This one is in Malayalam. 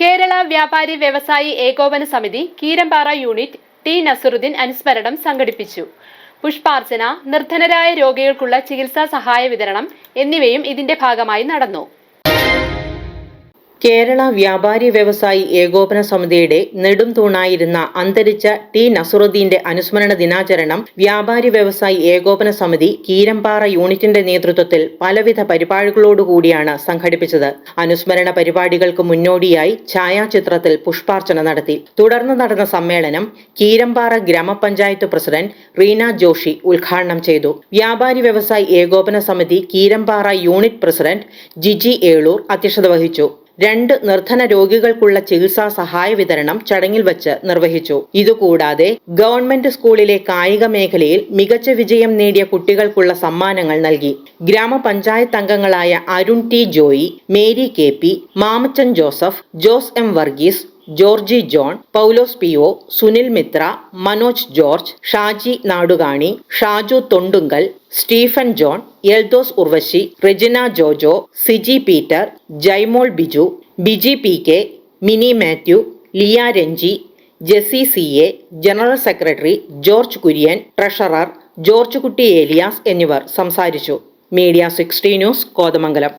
കേരള വ്യാപാരി വ്യവസായി ഏകോപന സമിതി കീരമ്പാറ യൂണിറ്റ് ടി നസറുദ്ദീൻ അനുസ്മരണം സംഘടിപ്പിച്ചു. പുഷ്പാർച്ചന, നിർധനരായ രോഗികൾക്കുള്ള ചികിത്സാ സഹായ വിതരണം എന്നിവയും ഇതിന്റെ ഭാഗമായി നടന്നു. കേരള വ്യാപാരി വ്യവസായി ഏകോപന സമിതിയുടെ നെടും തൂണായിരുന്ന അന്തരിച്ച ടി നസറുദ്ദീന്റെ അനുസ്മരണ ദിനാചരണം വ്യാപാരി വ്യവസായി ഏകോപന സമിതി കീരമ്പാറ യൂണിറ്റിന്റെ നേതൃത്വത്തിൽ പലവിധ പരിപാടികളോടുകൂടിയാണ് സംഘടിപ്പിച്ചത്. അനുസ്മരണ പരിപാടികൾക്ക് മുന്നോടിയായി ഛായാചിത്രത്തിൽ പുഷ്പാർച്ചന നടത്തി. തുടർന്ന് നടന്ന സമ്മേളനം കീരമ്പാറ ഗ്രാമപഞ്ചായത്ത് പ്രസിഡന്റ് റീന ജോഷി ഉദ്ഘാടനം ചെയ്തു. വ്യാപാരി വ്യവസായി ഏകോപന സമിതി കീരമ്പാറ യൂണിറ്റ് പ്രസിഡന്റ് ജിജി ഏളൂർ അധ്യക്ഷത വഹിച്ചു. 2 നിർധന രോഗികൾക്കുള്ള ചികിത്സാ സഹായ വിതരണം ചടങ്ങിൽ വച്ച് നിർവഹിച്ചു. ഇതുകൂടാതെ ഗവൺമെന്റ് സ്കൂളിലെ കായിക മേഖലയിൽ മികച്ച വിജയം നേടിയ കുട്ടികൾക്കുള്ള സമ്മാനങ്ങൾ നൽകി. ഗ്രാമപഞ്ചായത്ത് അംഗങ്ങളായ Arun T Joy, Mary K P, Mamachan Joseph, Jose M Varghese, Georgy John, Paulose P O, Sunil Mitra, Manoj George, Shaji Nadukani, Shaju Thondunkal, Stephen John, Eldhose Urvashi, Regina Jojo, Siji Peter, Jaimol Biju, Biji P K, Mini Mathew, Liya Ranji, Jessy C A, general secretary George Kurian, treasurer George Kutty Elias എന്നിവർ സംസാരിച്ചു. Media 60 news, Kothamangalam.